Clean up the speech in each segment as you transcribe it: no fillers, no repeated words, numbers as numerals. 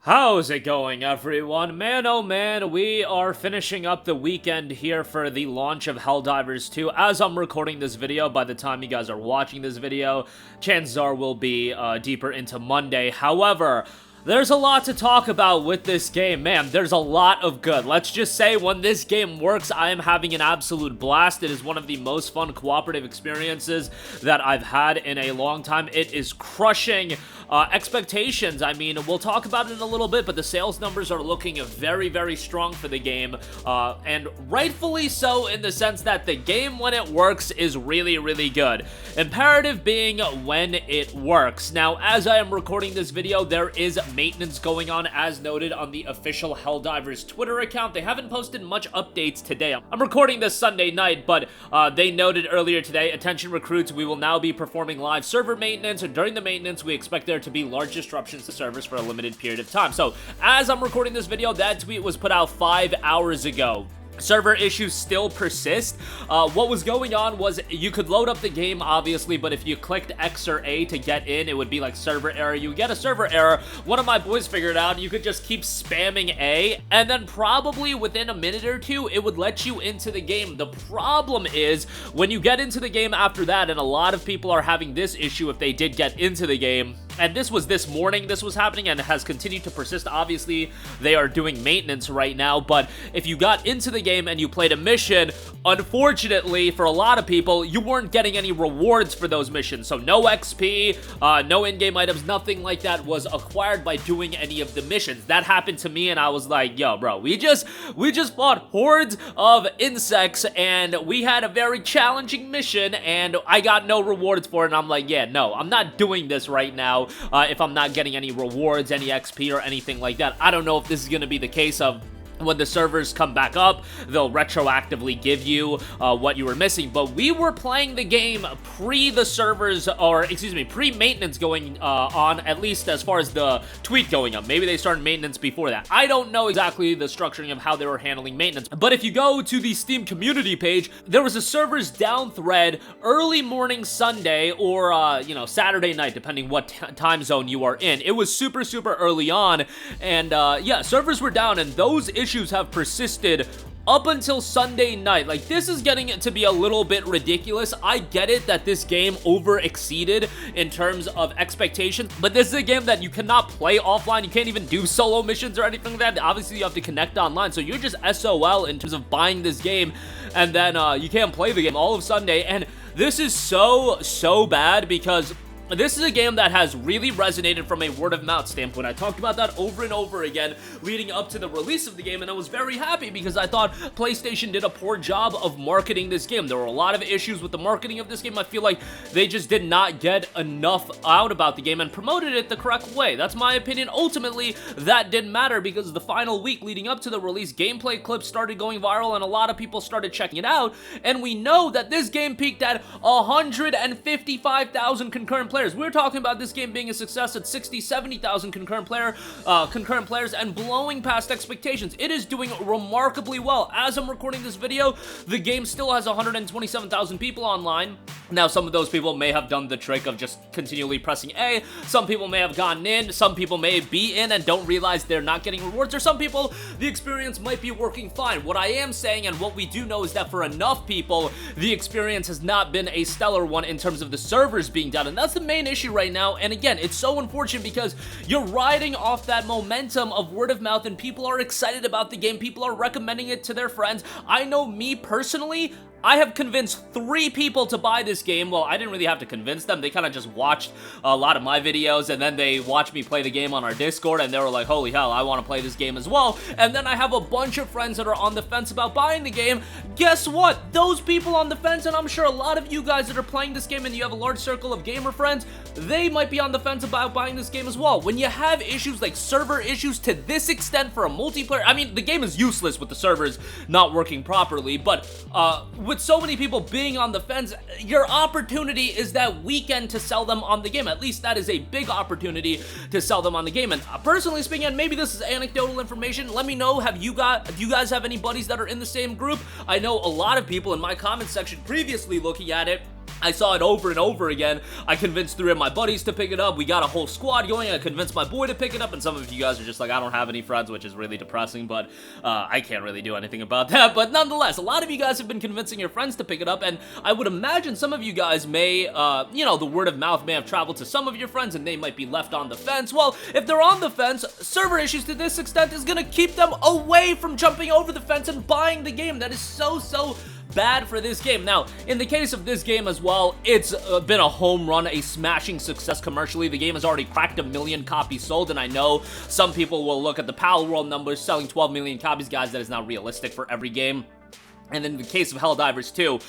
How's it going, everyone? Man, oh man, we are finishing up the weekend here for the launch of Helldivers 2. As I'm recording this video, by the time you guys are watching this video, chances are we'll be deeper into Monday. However, there's a lot to talk about with this game. Man, there's a lot of good. Let's just say when this game works, I am having an absolute blast. It is one of the most fun cooperative experiences that I've had in a long time. It is crushing expectations. I mean, we'll talk about it in a little bit, but the sales numbers are looking very, very strong for the game, and rightfully so in the sense that the game, when it works, is really, really good. Imperative being when it works. Now, as I am recording this video, there is maintenance going on, as noted on the official Helldivers Twitter account. They haven't posted much updates today. I'm recording this Sunday night, but they noted earlier today, attention recruits, we will now be performing live server maintenance, and during the maintenance, we expect there to be large disruptions to servers for a limited period of time. So, as I'm recording this video, that tweet was put out 5 hours ago. Server issues still persist. What was going on was you could load up the game, obviously, but if you clicked X or A to get in, it would be like server error. You get a server error. One of my boys figured out you could just keep spamming A, and then probably within a minute or two, it would let you into the game. The problem is, when you get into the game after that, and a lot of people are having this issue if they did get into the game, and this was this morning this was happening and it has continued to persist. Obviously, they are doing maintenance right now, but if you got into the game and you played a mission, unfortunately, for a lot of people, you weren't getting any rewards for those missions. So no XP, no in-game items, nothing like that was acquired by doing any of the missions. That happened to me and I was like, yo, bro, we just fought hordes of insects and we had a very challenging mission and I got no rewards for it. And I'm like, yeah, no, I'm not doing this right now. If I'm not getting any rewards, any XP, or anything like that. I don't know if this is going to be the case of when the servers come back up, they'll retroactively give you what you were missing. But we were playing the game pre-the servers, or excuse me, pre-maintenance going on, at least as far as the tweet going up. Maybe they started maintenance before that. I don't know exactly the structuring of how they were handling maintenance. But if you go to the Steam community page, there was a servers down thread early morning Sunday or, you know, Saturday night, depending what time zone you are in. It was super, super early on. And, yeah, servers were down, and those issues have persisted up until Sunday night. Like, this is getting to be a little bit ridiculous. I get it that this game over-exceeded in terms of expectations, but this is a game that you cannot play offline. You can't even do solo missions or anything like that. Obviously, you have to connect online, so you're just SOL in terms of buying this game, and then you can't play the game all of Sunday, and this is so bad because this is a game that has really resonated from a word-of-mouth standpoint. I talked about that over and over again leading up to the release of the game, and I was very happy because I thought PlayStation did a poor job of marketing this game. There were a lot of issues with the marketing of this game. I feel like they just did not get enough out about the game and promoted it the correct way. That's my opinion. Ultimately, that didn't matter because the final week leading up to the release, gameplay clips started going viral and a lot of people started checking it out, and we know that this game peaked at 155,000 concurrent players. We're talking about this game being a success at 60, 70,000 concurrent players and blowing past expectations. It is doing remarkably well. As I'm recording this video, the game still has 127,000 people online. Now, some of those people may have done the trick of just continually pressing A. Some people may have gotten in. Some people may be in and don't realize they're not getting rewards. Or some people, the experience might be working fine. What I am saying and what we do know is that for enough people, the experience has not been a stellar one in terms of the servers being down. And that's the main issue right now. And again, it's so unfortunate because you're riding off that momentum of word of mouth and people are excited about the game. People are recommending it to their friends. I know me personally, I have convinced 3 people to buy this game. Well, I didn't really have to convince them. They kind of just watched a lot of my videos, and then they watched me play the game on our Discord, and they were like, holy hell, I want to play this game as well. And then I have a bunch of friends that are on the fence about buying the game. Guess what? Those people on the fence, and I'm sure a lot of you guys that are playing this game and you have a large circle of gamer friends, they might be on the fence about buying this game as well. When you have issues like server issues to this extent for a multiplayer, I mean, the game is useless with the servers not working properly, but with so many people being on the fence, your opportunity is that weekend to sell them on the game. At least that is a big opportunity to sell them on the game. And personally speaking, and maybe this is anecdotal information, let me know, do you guys have any buddies that are in the same group? I know a lot of people in my comment section previously looking at it I saw it over and over again. I convinced 3 of my buddies to pick it up. We got a whole squad going. I convinced my boy to pick it up, and some of you guys are just like, I don't have any friends, which is really depressing, but I can't really do anything about that. But nonetheless, a lot of you guys have been convincing your friends to pick it up, and I would imagine some of you guys may, you know, the word of mouth may have traveled to some of your friends, and they might be left on the fence. Well, if they're on the fence, server issues to this extent is gonna keep them away from jumping over the fence and buying the game. That is so bad for this game. Now, in the case of this game as well, it's been a home run, a smashing success commercially. The game has already cracked 1 million copies sold, and I know some people will look at the Pal World numbers selling 12 million copies. Guys, that is not realistic for every game. And in the case of Helldivers 2,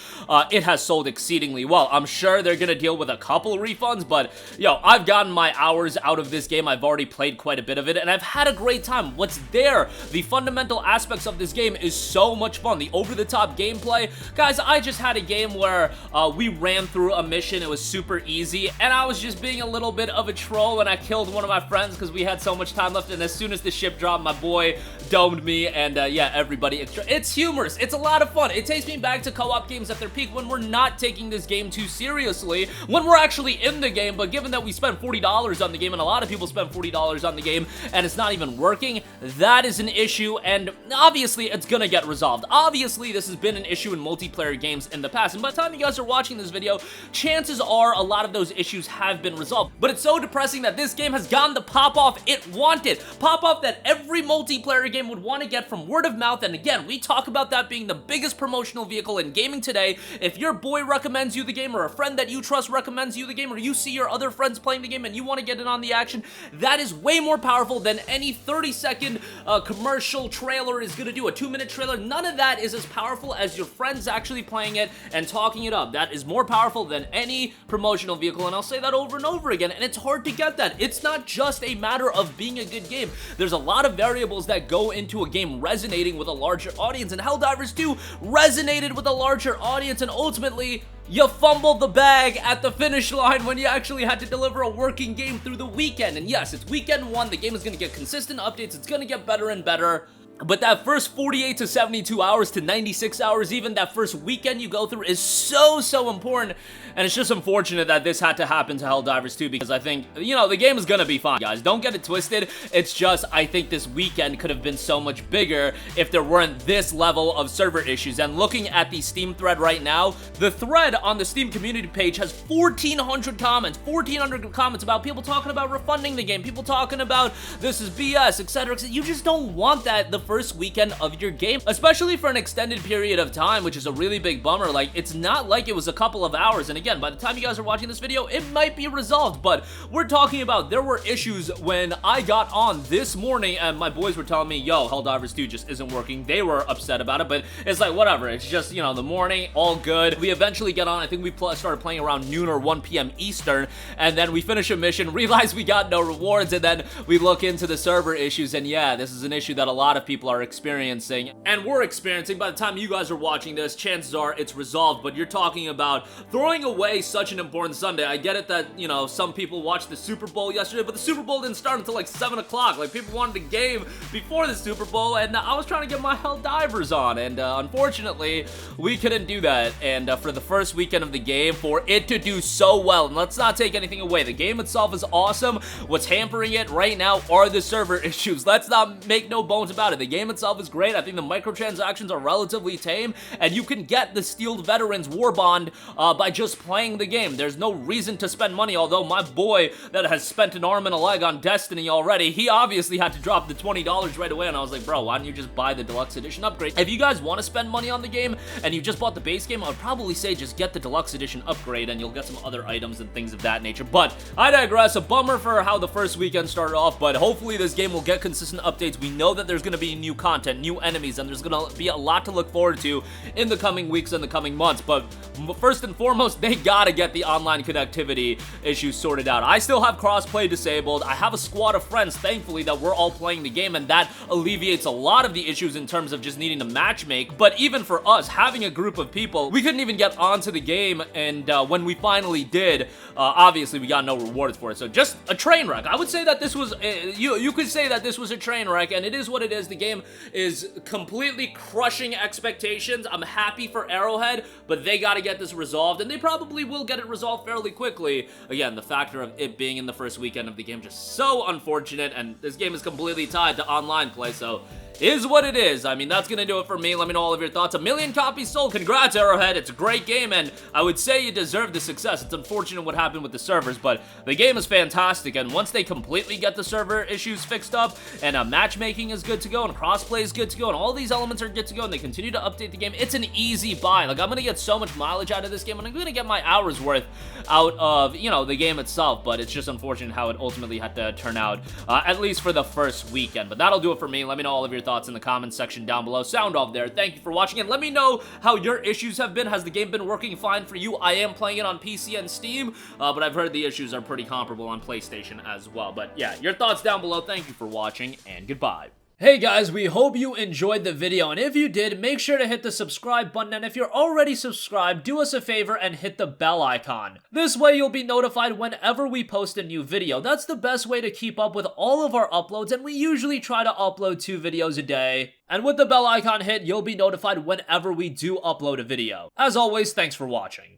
it has sold exceedingly well. I'm sure they're gonna deal with a couple refunds, but, yo, I've gotten my hours out of this game. I've already played quite a bit of it, and I've had a great time. What's there? The fundamental aspects of this game is so much fun. The over-the-top gameplay. Guys, I just had a game where we ran through a mission. It was super easy, and I was just being a little bit of a troll, and I killed one of my friends because we had so much time left, and as soon as the ship dropped, my boy domed me, and yeah, everybody it's humorous. It's a lot of fun. It takes me back to co-op games at their peak when we're not taking this game too seriously, when we're actually in the game, but given that we spent $40 on the game, and a lot of people spend $40 on the game, and it's not even working, that is an issue, and obviously it's gonna get resolved. Obviously, this has been an issue in multiplayer games in the past, and by the time you guys are watching this video, chances are a lot of those issues have been resolved. But it's so depressing that this game has gotten the pop-off it wanted. Pop-off that every multiplayer game would want to get from word of mouth, and again, we talk about that being the biggest promotional vehicle in gaming today. If your boy recommends you the game, or a friend that you trust recommends you the game, or you see your other friends playing the game and you want to get in on the action, that is way more powerful than any 30-second commercial trailer is going to do. A 2-minute trailer, none of that is as powerful as your friends actually playing it and talking it up. That is more powerful than any promotional vehicle, and I'll say that over and over again, and it's hard to get that. It's not just a matter of being a good game. There's a lot of variables that go into a game resonating with a larger audience, and Helldivers 2 resonated with a larger audience, and ultimately, you fumbled the bag at the finish line when you actually had to deliver a working game through the weekend. And yes, it's weekend 1, the game is going to get consistent updates, it's going to get better and better. But that first 48 to 72 hours to 96 hours, even that first weekend you go through is so important. And it's just unfortunate that this had to happen to Helldivers 2, because I think, you know, the game is gonna be fine, guys. Don't get it twisted. It's just, I think this weekend could have been so much bigger if there weren't this level of server issues. And looking at the Steam thread right now, the thread on the Steam community page has 1,400 comments. 1,400 comments about people talking about refunding the game, people talking about this is BS, etc. You just don't want that the first weekend of your game, especially for an extended period of time, which is a really big bummer. Like, it's not like it was a couple of hours, and again, by the time you guys are watching this video, it might be resolved, but we're talking about there were issues when I got on this morning, and my boys were telling me, yo, Helldivers 2 just isn't working. They were upset about it, but it's like, whatever, it's just, you know, the morning, all good. We eventually get on, I think we started playing around noon or 1 p.m. Eastern, and then we finish a mission, realize we got no rewards, and then we look into the server issues, and yeah, this is an issue that a lot of people are experiencing, and we're experiencing. By the time you guys are watching this, chances are it's resolved, but you're talking about throwing away such an important Sunday. I get it that, you know, some people watched the Super Bowl yesterday, but the Super Bowl didn't start until like 7 o'clock. Like, people wanted the game before the Super Bowl, and I was trying to get my Helldivers on, and unfortunately, we couldn't do that. And for the first weekend of the game, for it to do so well, and let's not take anything away, the game itself is awesome. What's hampering it right now are the server issues. Let's not make no bones about it. The game itself is great. I think the microtransactions are relatively tame, and you can get the Steeled Veterans War Bond by just playing the game. There's no reason to spend money, although my boy that has spent an arm and a leg on Destiny already, he obviously had to drop the $20 right away, and I was like, bro, why don't you just buy the Deluxe Edition upgrade? If you guys want to spend money on the game, and you just bought the base game, I would probably say just get the Deluxe Edition upgrade, and you'll get some other items and things of that nature. But I digress. A bummer for how the first weekend started off, but hopefully this game will get consistent updates. We know that there's going to be new content, new enemies, and there's gonna be a lot to look forward to in the coming weeks and the coming months. But first and foremost, they gotta get the online connectivity issues sorted out. I still have crossplay disabled. I have a squad of friends, thankfully, that we're all playing the game, and that alleviates a lot of the issues in terms of just needing to matchmake. But even for us, having a group of people, we couldn't even get onto the game, and when we finally did, obviously we got no rewards for it. So just a train wreck. I would say that this was, you could say that this was a train wreck, and it is what it is. The game game is completely crushing expectations. I'm happy for Arrowhead, but they gotta get this resolved, and they probably will get it resolved fairly quickly. Again, the factor of it being in the first weekend of the game just so unfortunate, and this game is completely tied to online play, so is what it is. I mean, that's gonna do it for me. Let me know all of your thoughts. 1 million copies sold. Congrats, Arrowhead. It's a great game, and I would say you deserve the success. It's unfortunate what happened with the servers, but the game is fantastic, and once they completely get the server issues fixed up, and matchmaking is good to go, and crossplay is good to go, and all these elements are good to go, and they continue to update the game, it's an easy buy. Like, I'm gonna get so much mileage out of this game, and I'm gonna get my hours worth out of, you know, the game itself, but it's just unfortunate how it ultimately had to turn out, at least for the first weekend. But that'll do it for me. Let me know all of your thoughts in the comments section down below. Sound off there. Thank you for watching, and let me know how your issues have been. Has the game been working fine for you? I am playing it on PC and Steam, but I've heard the issues are pretty comparable on PlayStation as well. But yeah, your thoughts down below. Thank you for watching, and goodbye. Hey guys, we hope you enjoyed the video, and if you did, make sure to hit the subscribe button, and if you're already subscribed, do us a favor and hit the bell icon. This way you'll be notified whenever we post a new video. That's the best way to keep up with all of our uploads, and we usually try to upload 2 videos a day. And with the bell icon hit, you'll be notified whenever we do upload a video. As always, thanks for watching.